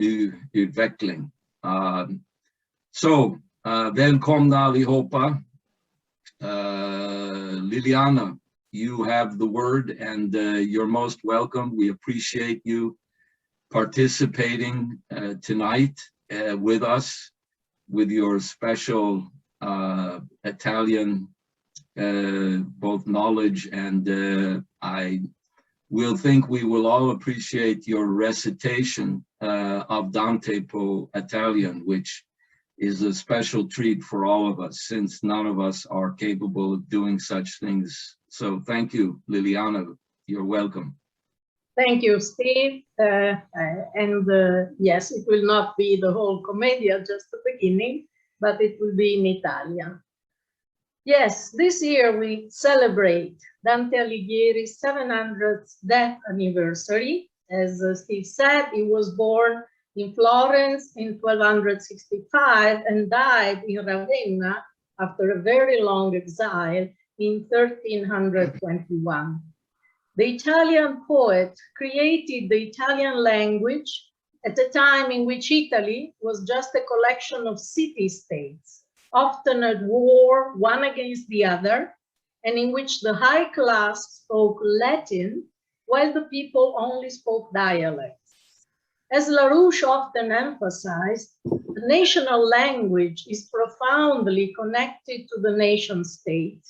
utveckling. Välkomna allihopa. Liliana, you have the word, and you're most welcome. We appreciate you participating tonight with us with your special Italian both knowledge, and I will think we will all appreciate your recitation of Dante po Italian, which is a special treat for all of us, since none of us are capable of doing such things. So thank you, Liliana. You're welcome. Thank you, Steve. Yes, it will not be the whole Commedia, just the beginning, but it will be in Italian. Yes, this year we celebrate Dante Alighieri's 700th death anniversary. As Steve said, he was born in Florence in 1265 and died in Ravenna after a very long exile in 1321. The Italian poet created the Italian language at a time in which Italy was just a collection of city-states, often at war one against the other, and in which the high class spoke Latin while the people only spoke dialects. As Larouche often emphasized, the national language is profoundly connected to the nation state,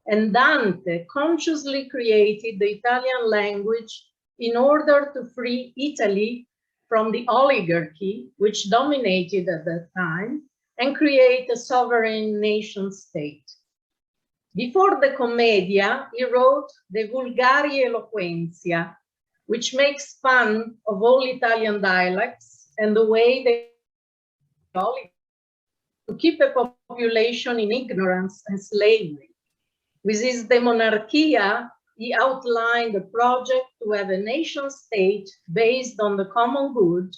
and Dante consciously created the Italian language in order to free Italy from the oligarchy, which dominated at that time, and create a sovereign nation state. Before the Commedia, he wrote the Vulgari Eloquentia, which makes fun of all Italian dialects and the way they to keep a population in ignorance and slavery. With his De Monarchia, he outlined a project to have a nation state based on the common good,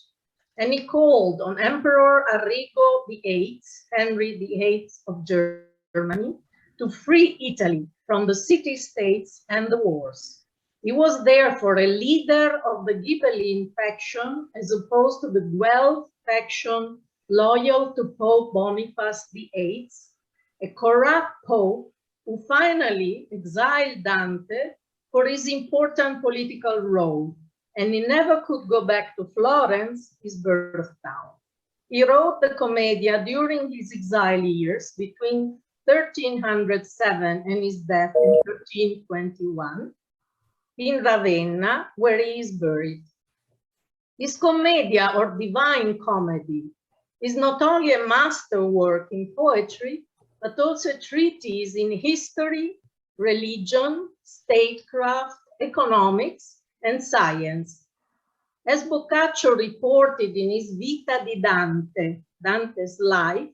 and he called on Emperor Arrigo VIII, Henry VIII of Germany, to free Italy from the city-states and the wars. He was therefore a leader of the Ghibelline faction as opposed to the Guelph faction loyal to Pope Boniface VIII, a corrupt pope who finally exiled Dante for his important political role, and he never could go back to Florence, his birth town. He wrote the Commedia during his exile years between 1307 and his death in 1321 in Ravenna, where he is buried. His Commedia, or Divine Comedy, is not only a masterwork in poetry, but also a treatise in history, religion, statecraft, economics, and science. As Boccaccio reported in his Vita di Dante, Dante's Life,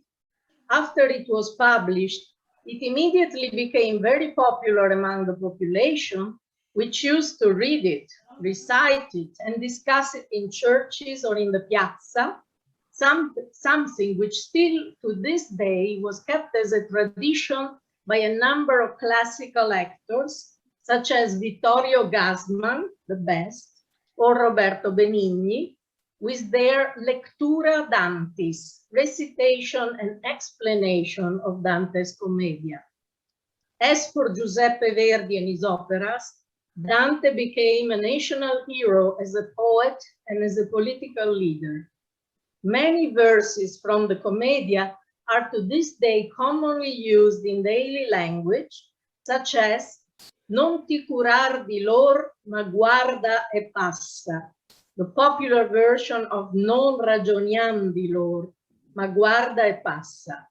after it was published, it immediately became very popular among the population, which used to read it, recite it, and discuss it in churches or in the piazza, something which still to this day was kept as a tradition by a number of classical actors, such as Vittorio Gassman, the best, or Roberto Benigni, with their Lectura Dantis, recitation and explanation of Dante's Commedia. As for Giuseppe Verdi and his operas, Dante became a national hero as a poet and as a political leader. Many verses from the Commedia are to this day commonly used in daily language, such as Non ti curar di lor, ma guarda e passa, the popular version of Non ragioniam di lor, ma guarda e passa.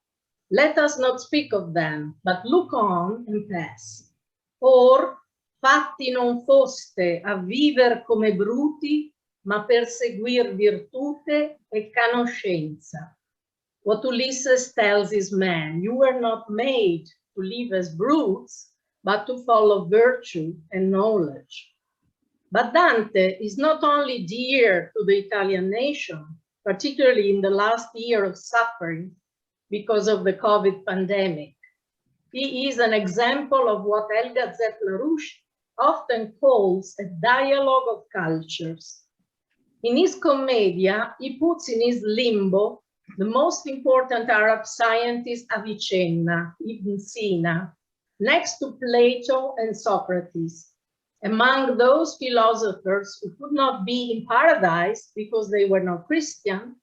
Let us not speak of them, but look on and pass. Or, fatti non foste a viver come bruti, ma perseguir virtute e conoscenza. What Ulysses tells his men, you were not made to live as brutes, but to follow virtue and knowledge. But Dante is not only dear to the Italian nation, particularly in the last year of suffering because of the COVID pandemic. He is an example of what Helga Z. Larouche often calls a dialogue of cultures. In his Commedia, he puts in his limbo the most important Arab scientist Avicenna, Ibn Sina, next to Plato and Socrates, among those philosophers who could not be in paradise because they were not Christian,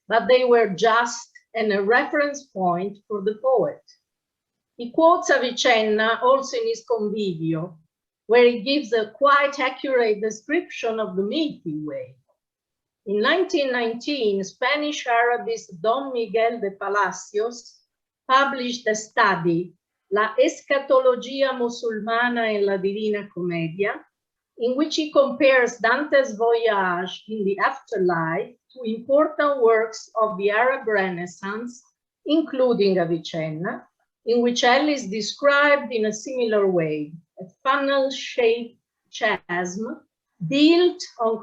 but they were just and a reference point for the poet. He quotes Avicenna also in his Convivio, where he gives a quite accurate description of the Milky Way. In 1919, Spanish Arabist Don Miguel de Palacios published a study, La Escatología Musulmana en la Divina Comedia, in which he compares Dante's voyage in the afterlife to important works of the Arab Renaissance, including Avicenna, in which hell is described in a similar way, a funnel-shaped chasm built on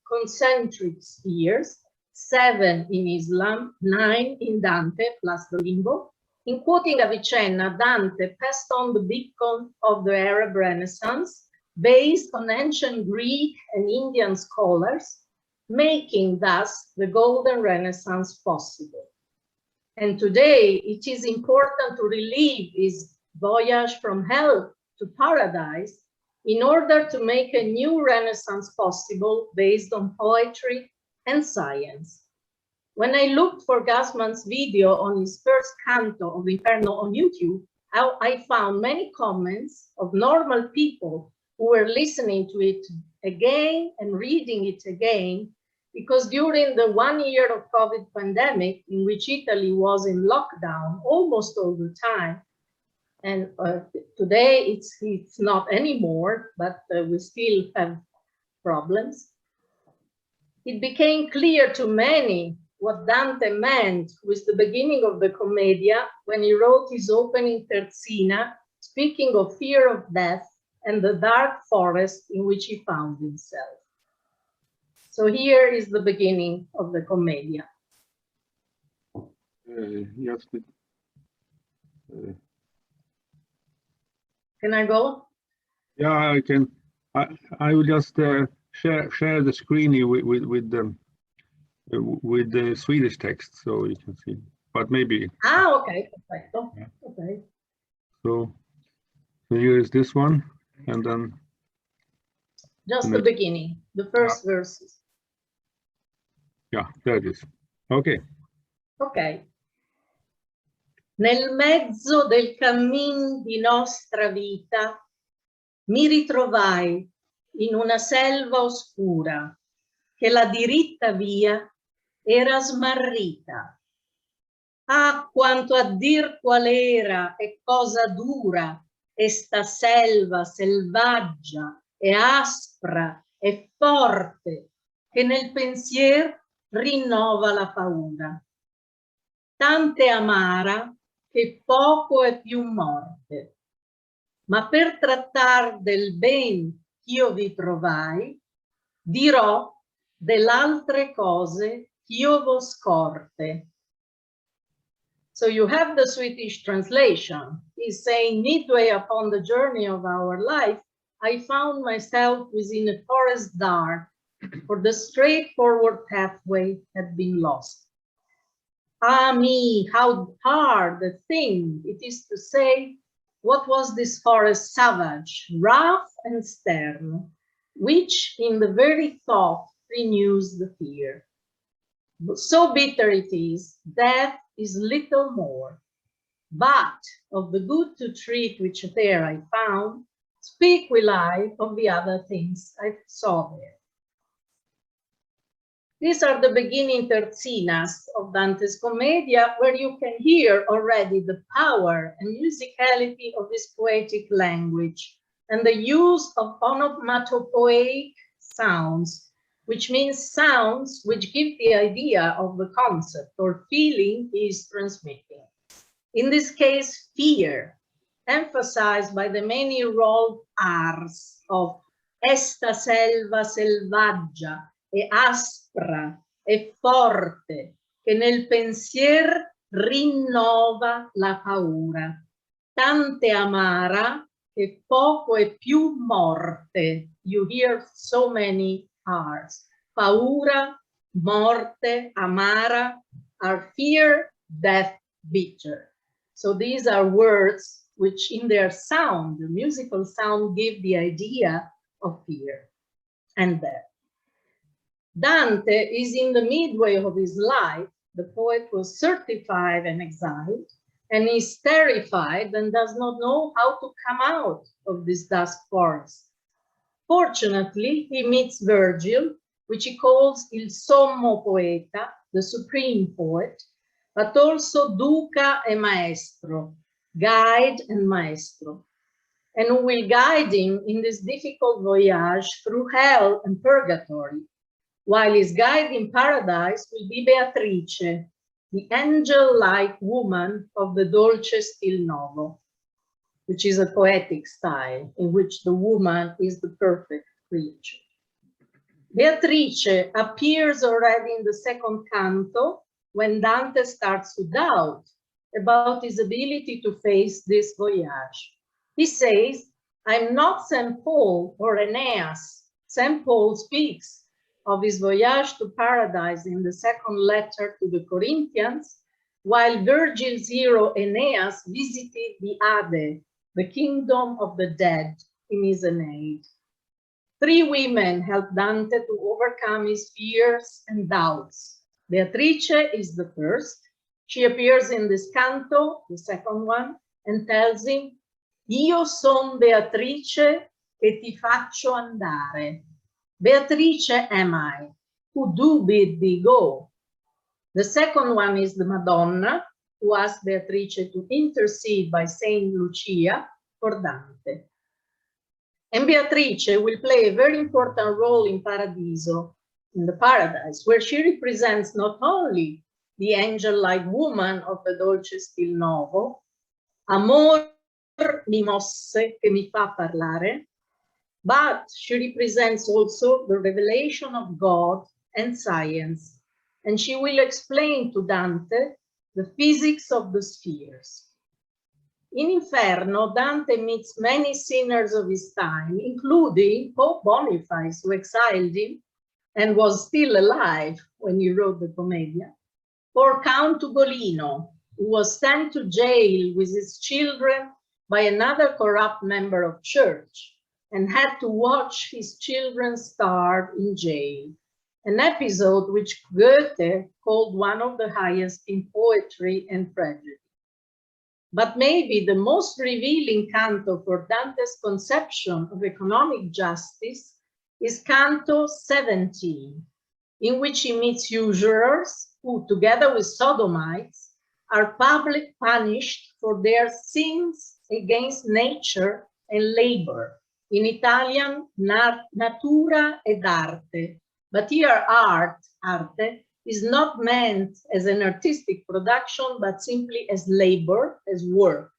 concentric spheres, 7 in Islam, 9 in Dante, plus the limbo. In quoting Avicenna, Dante passed on the beacon of the Arab Renaissance based on ancient Greek and Indian scholars, making thus the Golden Renaissance possible. And today it is important to relive his voyage from hell to paradise in order to make a new Renaissance possible based on poetry and science. When I looked for Gassman's video on his first canto of Inferno on YouTube, I found many comments of normal people who were listening to it again and reading it again, because during the 1 year of COVID pandemic, in which Italy was in lockdown almost all the time, and today it's not anymore, but we still have problems, it became clear to many what Dante meant with the beginning of the Commedia when he wrote his opening terzina, speaking of fear of death and the dark forest in which he found himself. So here is the beginning of the Commedia. Yes. Can I go? Yeah, I can. I will just share the screen here with the Swedish text, so you can see. But maybe. Ah, okay, perfecto. Yeah. Okay. So here is this one, and then just the beginning, the first verses. Yeah, there it is. Okay. Ok. Nel mezzo del cammin di nostra vita mi ritrovai in una selva oscura che la diritta via era smarrita. Ah, quanto a dir qual era e cosa dura esta selva selvaggia e aspra e forte che nel pensier rinnova la paura. Tante amara che poco è più morte. Ma per trattar del ben ch'io vi trovai, dirò dell'altre cose ch'io vo scorte. So you have the Swedish translation. He's saying, midway upon the journey of our life, I found myself within a forest dark, for the straightforward pathway had been lost. Ah me, how hard a thing it is to say, what was this forest savage, rough and stern, which in the very thought renews the fear. So bitter it is, death is little more. But of the good to treat which there I found, speak will I of the other things I saw there. These are the beginning terzinas of Dante's Commedia, where you can hear already the power and musicality of his poetic language and the use of onomatopoeic sounds, which means sounds which give the idea of the concept or feeling he is transmitting. In this case, fear, emphasized by the many rolled R's of esta selva selvaggia e aspra e forte, che nel pensier rinnova la paura. Tante amara, che poco è più morte. You hear so many R's. paura, morte, amara, are fear, death, bitter. So these are words which in their sound, the musical sound, give the idea of fear and death. Dante is in the midway of his life. The poet was 35 and exiled, and is terrified and does not know how to come out of this dusk forest. Fortunately, he meets Virgil, which he calls il sommo poeta, the supreme poet, but also duca e maestro, guide and maestro, and who will guide him in this difficult voyage through hell and purgatory, while his guide in paradise will be Beatrice, the angel-like woman of the Dolce Stil Novo, which is a poetic style in which the woman is the perfect creature. Beatrice appears already in the second canto when Dante starts to doubt about his ability to face this voyage. He says, I'm not St. Paul or Aeneas. St. Paul speaks of his voyage to paradise in the second letter to the Corinthians, while Virgil's hero Aeneas visited the Ade, the kingdom of the dead, in his Aeneid. 3 women help Dante to overcome his fears and doubts. Beatrice is the first. She appears in this canto, the second one, and tells him, Io son Beatrice che ti faccio andare. Beatrice am I, who do bid thee go. The second one is the Madonna, who asks Beatrice to intercede by Saint Lucia for Dante. And Beatrice will play a very important role in Paradiso, in the paradise, where she represents not only the angel-like woman of the Dolce Stil Novo, amor mi mosse che mi fa parlare, but she represents also the revelation of God and science, and she will explain to Dante the physics of the spheres. In Inferno, Dante meets many sinners of his time, including Pope Boniface, who exiled him and was still alive when he wrote the Commedia, or Count Ugolino, who was sent to jail with his children by another corrupt member of church and had to watch his children starve in jail, an episode which Goethe called one of the highest in poetry and tragedy. But maybe the most revealing canto for Dante's conception of economic justice is Canto 17, in which he meets usurers who, together with sodomites, are publicly punished for their sins against nature and labor. In Italian, natura ed arte. But here arte, is not meant as an artistic production, but simply as labor, as work,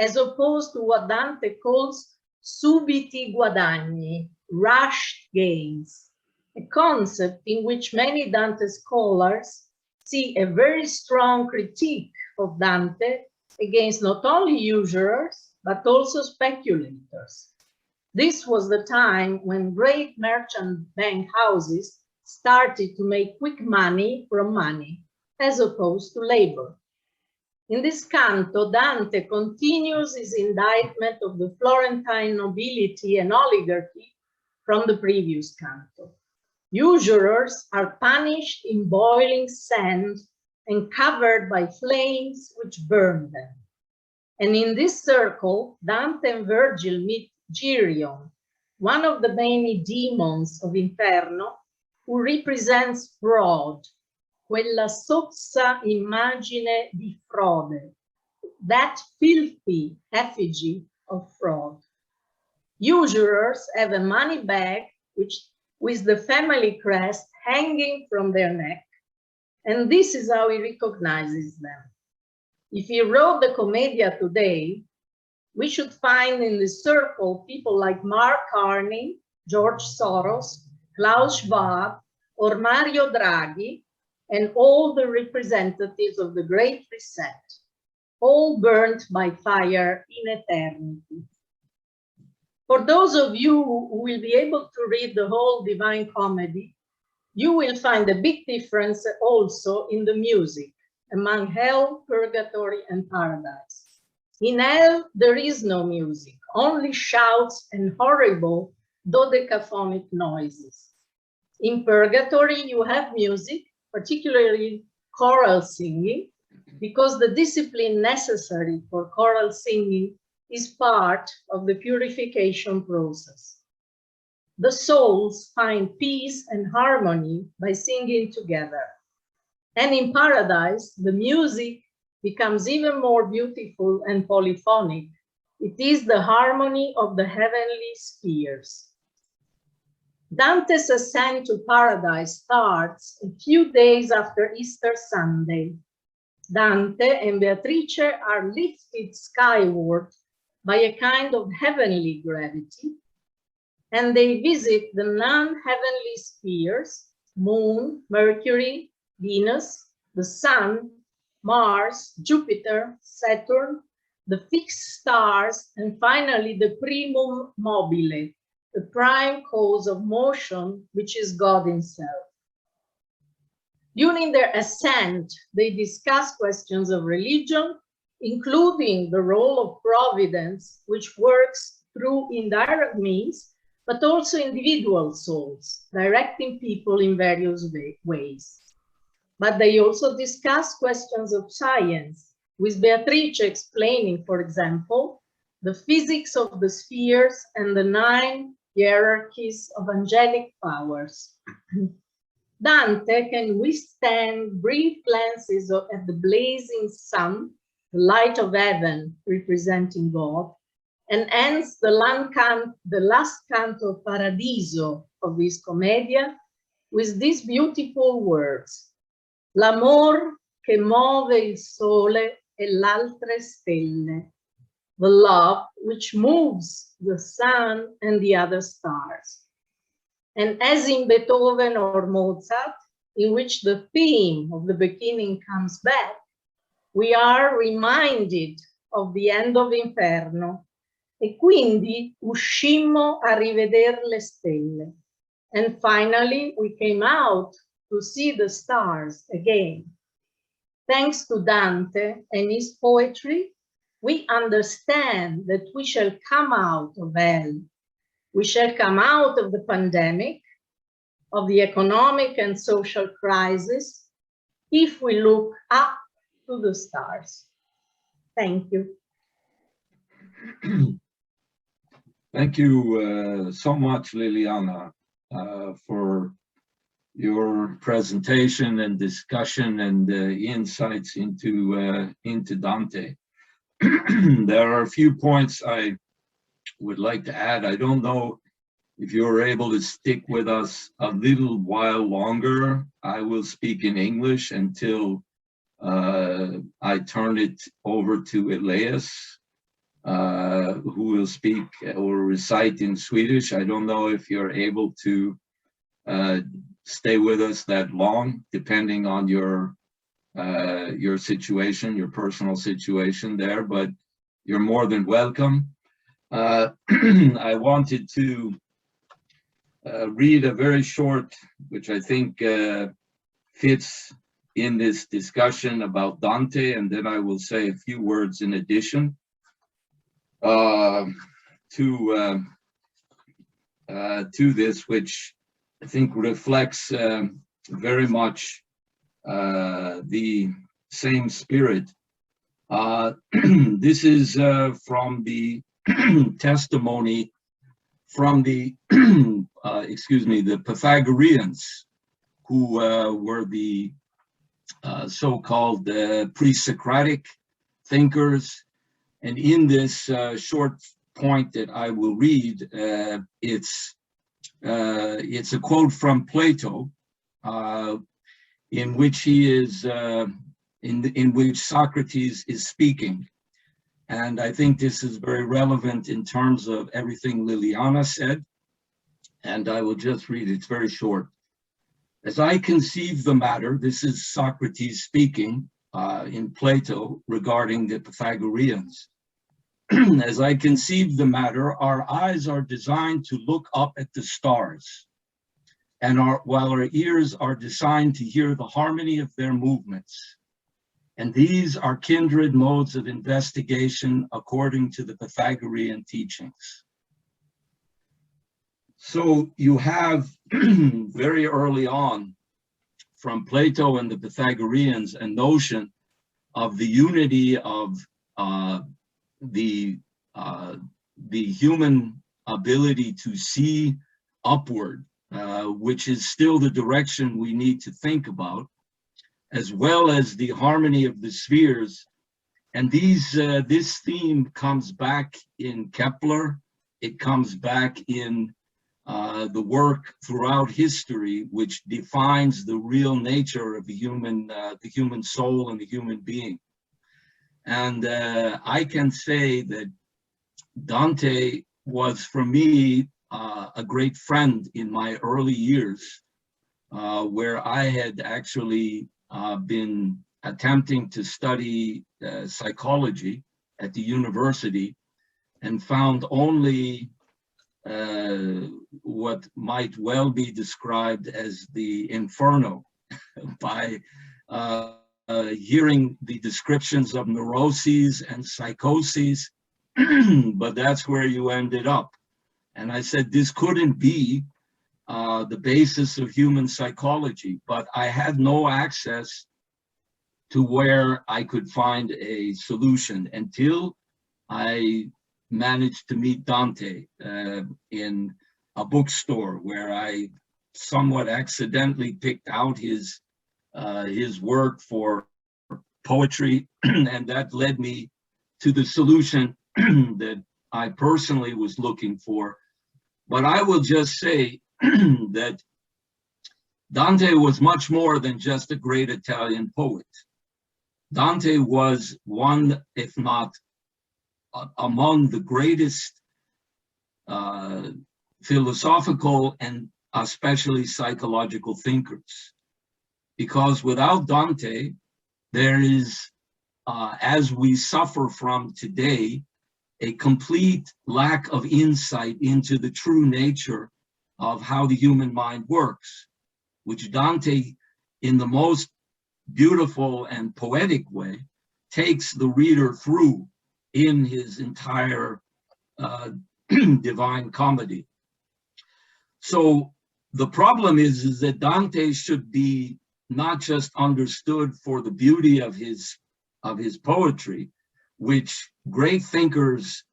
as opposed to what Dante calls subiti guadagni, rushed gains, a concept in which many Dante scholars see a very strong critique of Dante against not only usurers, but also speculators. This was the time when great merchant bank houses started to make quick money from money, as opposed to labor. In this canto, Dante continues his indictment of the Florentine nobility and oligarchy from the previous canto. Usurers are punished in boiling sand and covered by flames which burn them. And in this circle, Dante and Virgil meet Gerion, one of the many demons of Inferno, who represents fraud, quella sozza immagine di frode, that filthy effigy of fraud. Usurers have a money bag with the family crest hanging from their neck, and this is how he recognizes them. If he wrote the Commedia today, we should find in the circle people like Mark Carney, George Soros, Klaus Schwab, or Mario Draghi, and all the representatives of the Great Reset, all burnt by fire in eternity. For those of you who will be able to read the whole Divine Comedy, You will find a big difference also in the music among hell, purgatory, and paradise. In hell, there is no music, only shouts and horrible dodecaphonic noises. In purgatory, you have music, particularly choral singing, because the discipline necessary for choral singing is part of the purification process. The souls find peace and harmony by singing together. And in paradise, the music becomes even more beautiful and polyphonic. It is the harmony of the heavenly spheres. Dante's ascent to paradise starts a few days after Easter Sunday. Dante and Beatrice are lifted skyward by a kind of heavenly gravity, and they visit the non-heavenly spheres, Moon, Mercury, Venus, the Sun, Mars, Jupiter, Saturn, the fixed stars, and finally the primum mobile, the prime cause of motion, which is God himself. During their ascent, they discuss questions of religion, including the role of providence, which works through indirect means, but also individual souls, directing people in various ways. But they also discuss questions of science, with Beatrice explaining, for example, the physics of the spheres and the 9 hierarchies of angelic powers. Dante can withstand brief glances at the blazing sun, the light of heaven representing God, and ends the last canto Paradiso of his Commedia with these beautiful words: L'amor che muove il sole e l'altre stelle, the love which moves the sun and the other stars. And as in Beethoven or Mozart, in which the theme of the beginning comes back, we are reminded of the end of Inferno, e quindi uscimmo a riveder le stelle. And finally, we came out to see the stars again. Thanks to Dante and his poetry, we understand that we shall come out of hell. We shall come out of the pandemic, of the economic and social crisis, if we look up to the stars. Thank you. Thank you so much, Liliana, for your presentation and discussion and insights into Dante. There are a few points I would like to add. I don't know if you're able to stick with us a little while longer. I will speak in English until I turn it over to Elias, who will speak or recite in Swedish. I don't know if you're able to stay with us that long, depending on your situation, your personal situation there, but you're more than welcome. I wanted to read a very short, which I think fits in this discussion about Dante, and then I will say a few words in addition to this, which I think reflects very much the same spirit. This is from the testimony from the the Pythagoreans, who were the so-called pre-Socratic thinkers. And in this short point that I will read, it's a quote from Plato, in which he is in which Socrates is speaking. And I think this is very relevant in terms of everything Liliana said. And I will just read it. It's very short. As I conceive the matter, this is Socrates speaking in Plato regarding the Pythagoreans. As I conceive the matter, our eyes are designed to look up at the stars. and while our ears are designed to hear the harmony of their movements. And these are kindred modes of investigation according to the Pythagorean teachings. So you have very early on from Plato and the Pythagoreans a notion of the unity of the human ability to see upward, which is still the direction we need to think about, as well as the harmony of the spheres. And this theme comes back in Kepler. It comes back in the work throughout history, which defines the real nature of the human soul and the human being. And I can say that Dante was, for me, a great friend in my early years, where I had actually been attempting to study psychology at the university, and found only what might well be described as the inferno by hearing the descriptions of neuroses and psychoses, but that's where you ended up. And I said, this couldn't be the basis of human psychology, but I had no access to where I could find a solution until I managed to meet Dante in a bookstore, where I somewhat accidentally picked out his work for poetry, and that led me to the solution that I personally was looking for. But I will just say that Dante was much more than just a great Italian poet. Dante was one, if not among the greatest philosophical and especially psychological thinkers. Because without Dante, there is, as we suffer from today, a complete lack of insight into the true nature of how the human mind works, which Dante, in the most beautiful and poetic way, takes the reader through in his entire Divine Comedy. So the problem is that Dante should be not just understood for the beauty of his poetry, which great thinkers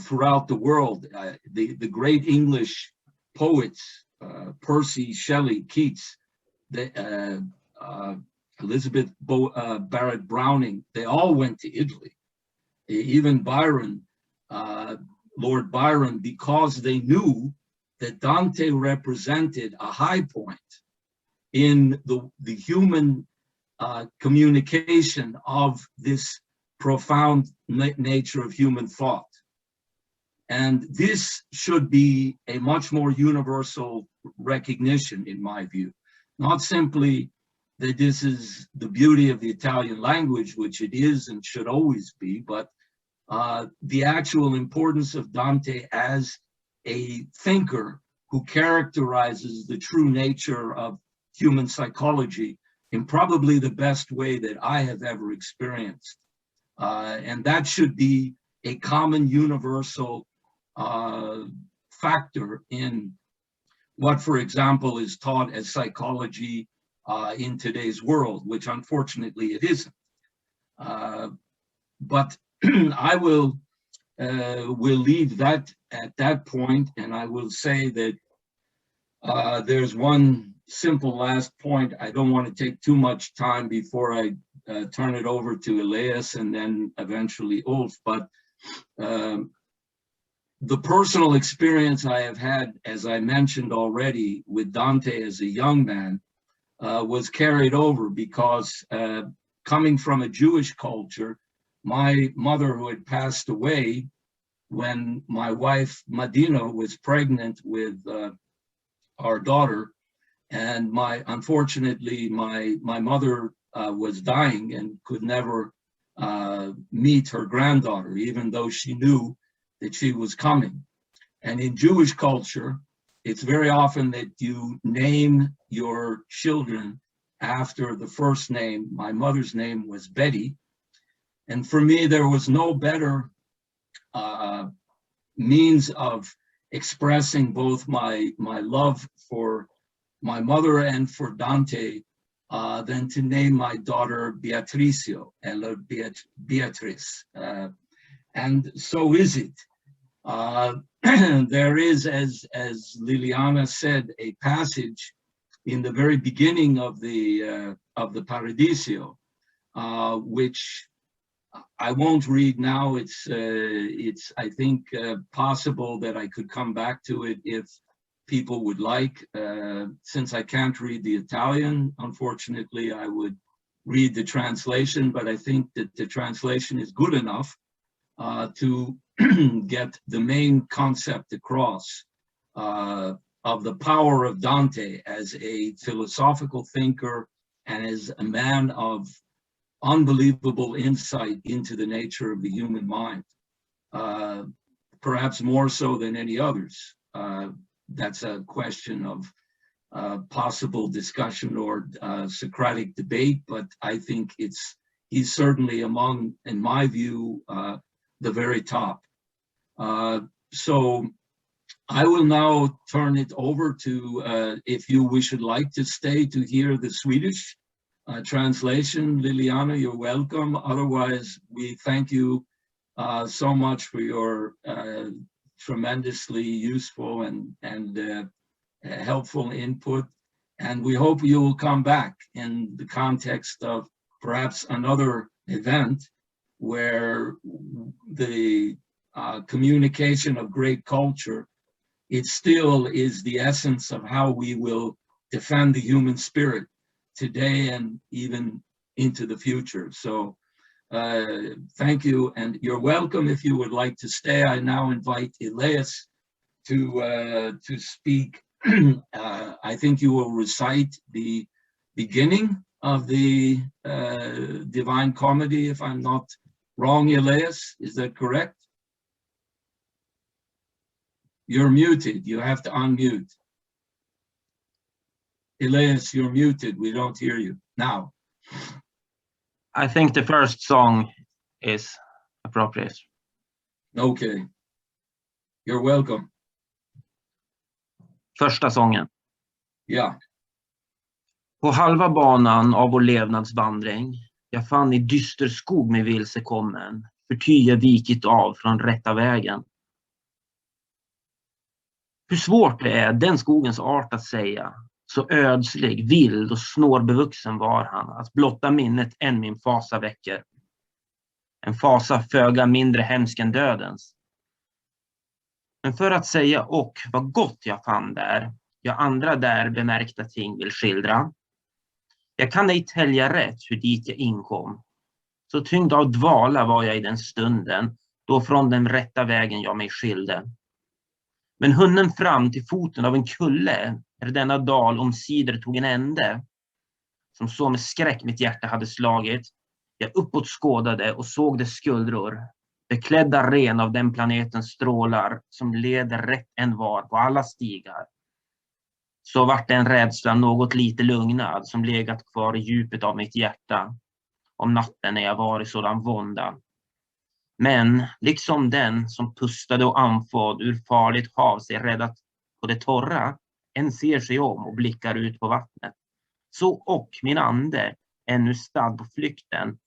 throughout the world, the great English poets, Percy Shelley, Keats, Elizabeth Barrett Browning, they all went to Italy. Even Byron, Lord Byron, because they knew that Dante represented a high point in the human communication of this profound nature of human thought. And this should be a much more universal recognition, in my view. Not simply that this is the beauty of the Italian language, which it is and should always be, but the actual importance of Dante as a thinker who characterizes the true nature of human psychology in probably the best way that I have ever experienced. And that should be a common universal factor in what, for example, is taught as psychology in today's world, which unfortunately it isn't. But I will leave that at that point, and I will say that there's one simple last point. I don't want to take too much time before I turn it over to Elias and then eventually Ulf, but the personal experience I have had, as I mentioned already, with Dante as a young man was carried over because coming from a Jewish culture, my mother, who had passed away when my wife Madina was pregnant with our daughter, and unfortunately my mother was dying and could never meet her granddaughter, even though she knew that she was coming. And in Jewish culture, it's very often that you name your children after the first name. My mother's name was Betty. And for me, there was no better means of expressing both my love for my mother and for Dante than to name my daughter Beatricio, eller Beatrice. And so is it. There is, as Liliana said, a passage in the very beginning of the Paradiso, which I won't read now. It's I think possible that I could come back to it if people would like. Since I can't read the Italian, unfortunately, I would read the translation, but I think that the translation is good enough to get the main concept across of the power of Dante as a philosophical thinker and as a man of unbelievable insight into the nature of the human mind, perhaps more so than any others. That's a question of possible discussion or Socratic debate, but I think he's certainly among, in my view, the very top. So I will now turn it over to, if you would like to stay to hear the Swedish translation, Liliana, you're welcome. Otherwise, we thank you so much for your tremendously useful and helpful input. And we hope you will come back in the context of perhaps another event where the communication of great culture, it still is the essence of how we will defend the human spirit today and even into the future. So thank you, and you're welcome if you would like to stay. I now invite Elias to speak. I think you will recite the beginning of the Divine Comedy, if I'm not wrong, Elias. Is that correct? You're muted. You have to unmute. Elias, you're muted. We don't hear you now. I think the first song is appropriate. Okay. You're welcome. Första sången. Ja. På halva banan av vår levnadsvandring, jag fann i dyster skog mig vilsekommen, för ty jag vikit av från rätta vägen. Hur svårt det är den skogens art att säga, så ödslig, vild och snårbevuxen var han, att blotta minnet än min fasa väcker. En fasa föga mindre hemsk än dödens. Men för att säga och vad gott jag fann där, jag andra där bemärkta ting vill skildra. Jag kan ej tälja rätt hur dit jag inkom. Så tyngd av dvala var jag i den stunden, då från den rätta vägen jag mig skilde. Men hunnen fram till foten av en kulle, där denna dal omsider tog en ände. Som så med skräck mitt hjärta hade slagit, jag uppåt skådade och såg dess skuldror, beklädda ren av den planetens strålar, som leder rätt en var på alla stigar. Så vart den rädslan något lite lugnad, som legat kvar i djupet av mitt hjärta, om natten när jag var i sådan vånda. Men, liksom den som pustade och anfådd ur farligt hav sig räddat på det torra, en ser sig om och blickar ut på vattnet. Så och min ande, ännu stadd på flykten,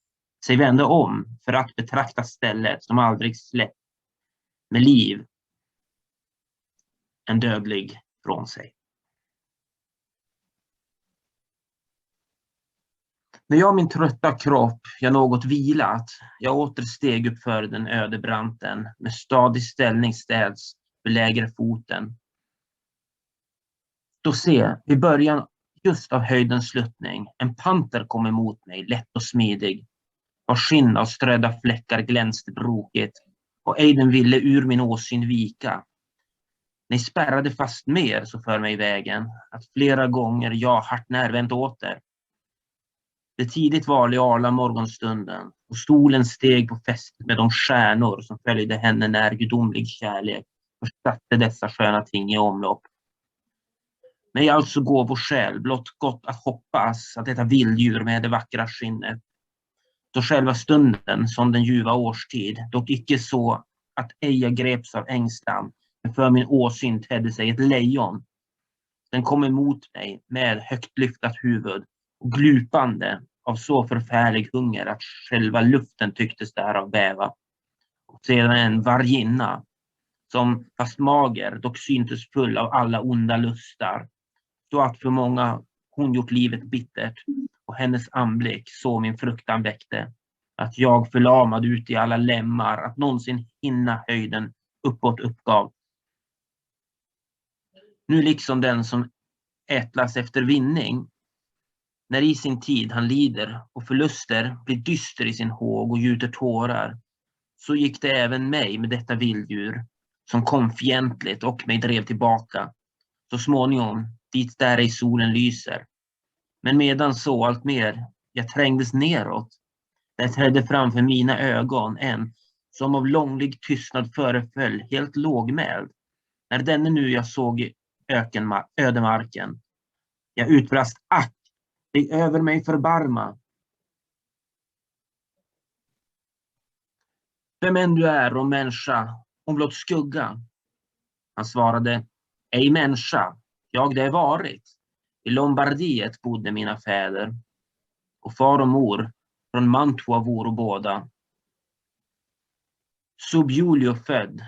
sig vände om för att betrakta stället som aldrig släppt med liv, en dödlig från sig. När jag min trötta kropp, jag något vilat, jag återsteg upp för den öde branten, med stadig ställning städs belägre foten. Då se, i början just av höjdens sluttning, en panter kom emot mig, lätt och smidig, vars skinn av strödda fläckar glänste brokigt, och ej den ville ur min åsyn vika. Ni spärrade fast mer så för mig vägen, att flera gånger jag hart närvänt åter. Det tidigt var i arla morgonstunden, och stolen steg på fästet med de stjärnor som följde henne när gudomlig kärlek försatte dessa sköna ting i omlopp. Mig alltså går vår själ blott gott att hoppas att detta vilddjur med det vackra skinnet, då själva stunden som den ljuva årstid, dock icke så att ej greps av ängslan, men för min åsyn tedde sig ett lejon. Den kom emot mig med högt lyftat huvud och glupande av så förfärlig hunger att själva luften tycktes därav bäva. Och sedan en varginna, som fast mager dock syntes full av alla onda lustar, så att för många hon gjort livet bittert, och hennes anblick så min fruktan väckte, att jag förlamad ut i alla lemmar, att någonsin hinna höjden uppåt uppgav. Nu liksom den som ätlas efter vinning, när i sin tid han lider och förluster, blir dyster i sin håg och gjuter tårar, så gick det även mig med detta vilddjur, som kom fientligt och mig drev tillbaka, så småningom dit där i solen lyser. Men medan så allt mer jag trängdes neråt, där trädde framför mina ögon en, som av långlig tystnad föreföll helt lågmäld. När denne nu jag såg i ödemarken, jag utbrast: ack, dig över mig förbarma. Vem än du är, om människa, om blott skugga. Han svarade: ej människa, jag det varit. I Lombardiet bodde mina fäder, och far och mor från Mantua voro båda. Sub Julio född,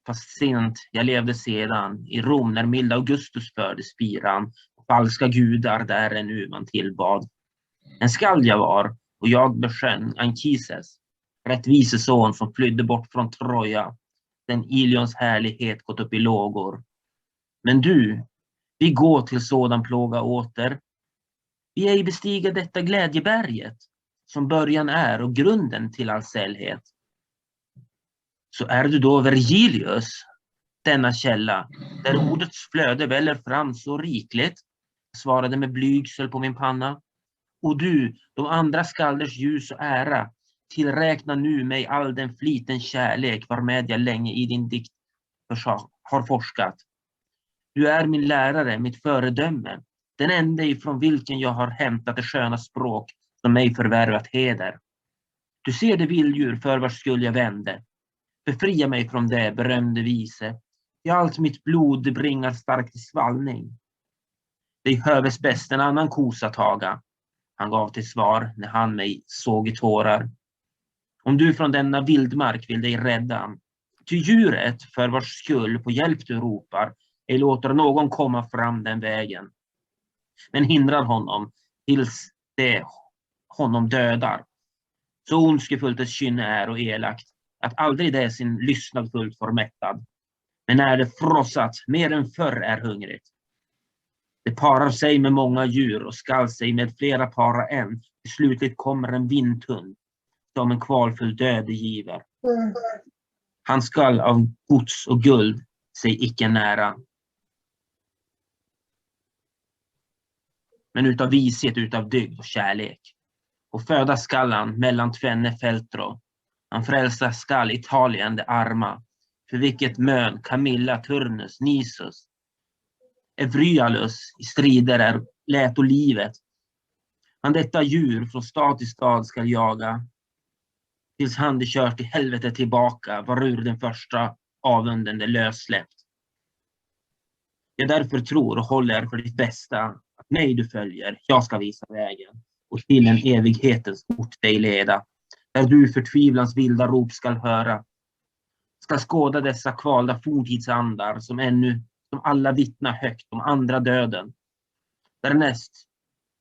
fast sent jag levde sedan i Rom när mild Augustus förde spiran, och falska gudar där ännu man tillbad. En skald jag var, och jag besjön Anchises, rättvise son som flydde bort från Troja, den Ilions härlighet gått upp i lågor. Men du, vi går till sådan plåga åter. Vi ej bestiga detta glädjeberget, som början är och grunden till all sällhet. Så är du då Vergilius, denna källa, där ordets flöde väller fram så rikligt, svarade med blygsel på min panna. Och du, de andra skalders ljus och ära, tillräkna nu mig all den fliten kärlek varmed jag länge i din dikt har forskat. Du är min lärare, mitt föredöme, den enda ifrån vilken jag har hämtat det sköna språk som mig förvärvat heder. Du ser det vilddjur för vars skull jag vände. Befria mig från det berömde vise. I allt mitt blod det bringar starkt i svallning. Det höves bäst en annan kosa taga. Han gav till svar när han mig såg i tårar. Om du från denna vildmark vill dig rädda, till djuret för vars skull på hjälp du ropar, ej låter någon komma fram den vägen. Men hindrar honom tills det honom dödar. Så ondskefullt ett kynne är och elakt, att aldrig det sin lyssnad fullt får mättad. Men när det frossat mer än förr är hungrigt. Det parar sig med många djur och skall sig med flera para än. Till slutligt kommer en vindhund som en kvalfull död giver. Han skall av gods och guld sig icke nära. Men utav vishet, utav dygd och kärlek. Och föda skallan mellan tvenne fältro. Han frälsa skall Italien det arma. För vilket mön Camilla, Turnus, Nisus, Evryalus i strider är lät och livet. Han detta djur från stad till stad ska jaga. Tills han det kört till helvete tillbaka, varur den första avunden det lössläppt. Jag därför tror och håller för ditt bästa, att mig du följer, jag ska visa vägen, och till en evighetens ort dig leda, där du förtvivlans vilda rop skall höra, ska skåda dessa kvalda forntidsandar, som ännu, som alla vittnar högt om andra döden. Därnäst,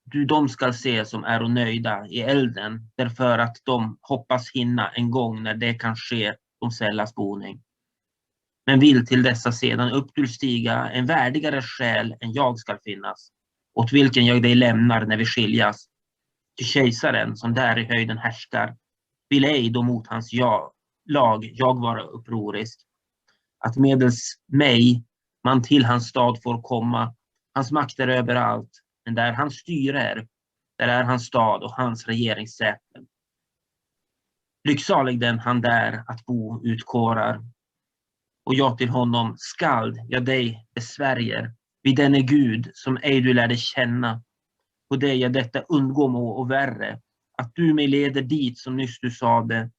du de skall se som är och nöjda i elden, därför att de hoppas hinna en gång när det kan ske om sällas boning. Men vill till dessa sedan upp till stiga en värdigare själ än jag skall finnas, åt vilken jag dig lämnar när vi skiljas. Till kejsaren som där i höjden härskar, vill ej då mot hans lag jag vara upprorisk. Att medels mig man till hans stad får komma, hans makt är överallt, men där han styrer, där är hans stad och hans regeringssäten. Lycksalig den han där att bo utkårar. Och jag till honom skald, jag dig besvärjer, vid denne Gud som ej du lärde känna. På dig jag detta undgå må och värre, att du mig leder dit som nyss du sade,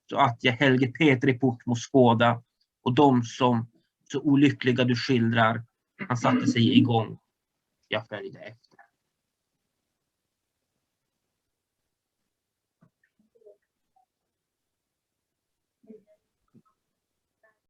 så att jag Helge Petri port må skåda, och de som så olyckliga du skildrar, han satte sig igång. Jag följde efter.